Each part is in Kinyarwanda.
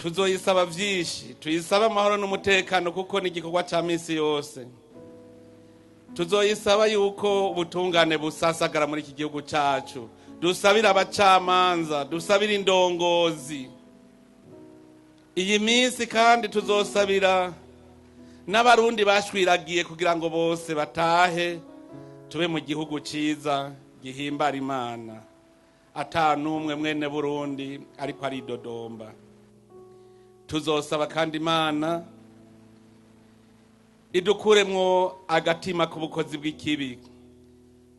tuzoyisaba vyinshi, tuyisaba amahoro n'umutekano kuko ni igikorwa ca misi yose. Tuzoyisaba yuko ubutungane busasagara muri iki gihugu cacu, dusabira abacamanza, dusabira indongozi. Iyi minsi kandi tuzosabira n'abarundi bashwiragiye kugira ngo bose batahe tube mu gihugu ciza gihimbara Imana, ata numwe mwene Burundi ariko ari dodomba. Tuzosaba kandi Imana idukuremwo agatima ku bukozi bw'ikibi,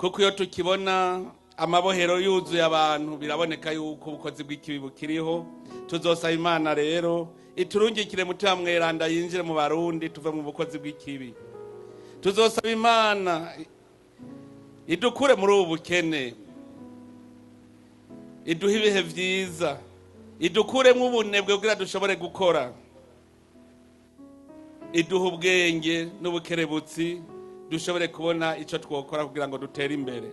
kuko iyo tukibona amabohero yuzuye abantu biraboneka yuko ubukozi bw'ikibi bukiriho. Tuzosaba Imana rero iturungikire mutima mweranda yinjire mu Barundi tuve mu bukozi bw'ikibi. Tuzosaba Imana idukure muri ubu bukene, iduhe ibihe vyiza, idukuremwo ubunebwe kugira dushobore gukora, iduhe ubwenge n'ubukerebutsi dushobore kubona ico twokora kugira ngo dutere imbere.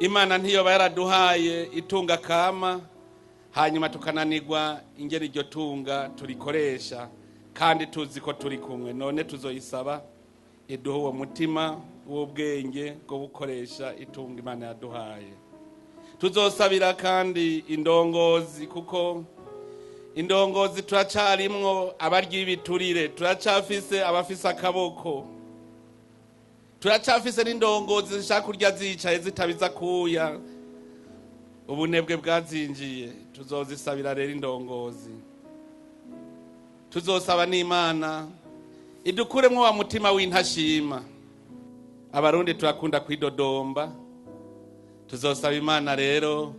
Imana ntiyoba yaraduhaye itunga kama hanyuma tukananirwa ingene iryo tunga turikoresha kandi tuzi ko turi kumwe. None tuzoyisaba iduhe uwo mutima w'ubwenge bwo gukoresha itunga Imana yaduhaye. Tuzosabira kandi indongozi, kuko indongozi turacarimwo abarya ibiturire, turacafise abafise akaboko, turacafise n'indongozi zishaka kurya zicaye zitabiza kuya, ubunebwe bwazinjiye. Tuzozisabira rero indongozi. Tuzosaba n'Imana idukuremwo wa mutima w'intashima. Abarundi turakunda kwidodomba. Tuzosaba Imana rero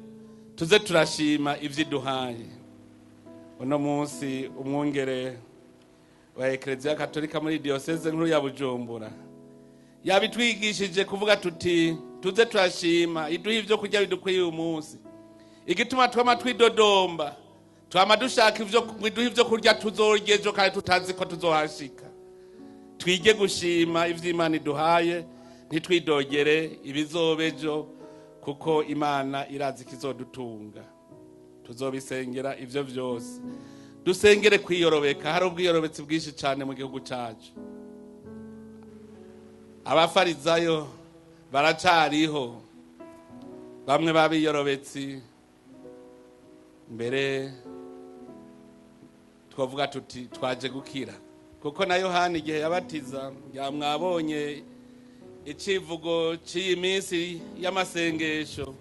tuze turashima ivyiduhaye. Uno munsi umwungere wa Eklezia Katolika muri diocese nkuru ya Bujumbura yabitwigishije kuvuga tuti tuze turashima iduha ivyo kurya bidukwiye uyu munsi. Igituma twama twidodomba, twama dushaka iduha ivyo kurya tuzorya ejo kandi tutazi ko tuzohashika. Twige gushima ivyo Imana iduhaye, ntitwidogere ibizobejo, kuko Imana irazi kizodutunga. Tuzobisengera ivyo vyose. Dusengere kwiyorobeka. Hari ubwiyorobetsi bwinshi cyane mu gihugu cacu. Abafarizayo baracariho, bamwe babiyorobetsi mbere twavuga tuti twaje gukira, kuko na Yohani igihe yabatiza yamwabonye icivugo cy'iyi minsi y'amasengesho.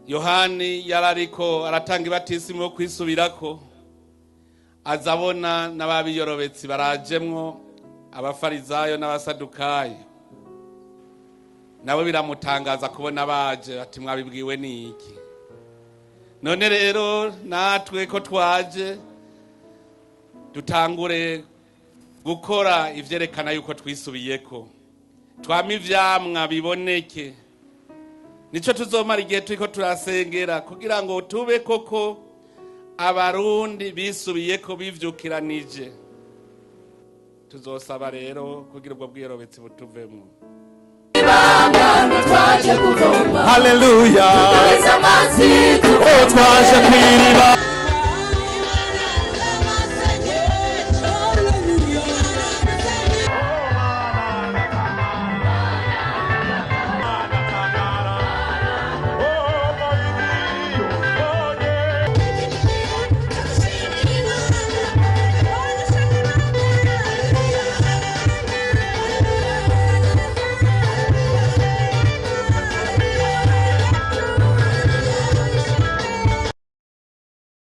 Yohani yarariko aratanga ibatisimu yo kwisubirako, azabona n'ababiyorobetsi barajemwo abafarizayo n'abasadukayo. Nabo biramutangaza kubona baje, ati mwabibwiwe n'iki? None rero natwe ko twaje dutangure gukora ivyerekana yuko twisubiyeko, twama ivyamwa biboneke. Nico tuzomara igihe turiko turasengera kugira ngo tube koko abarundi bisubiyeko bivyukiranije. Tuzosaba rero kugira ubwo bwiyerobetsi butuvemwo. Hallelujah. Twaje kwiriba.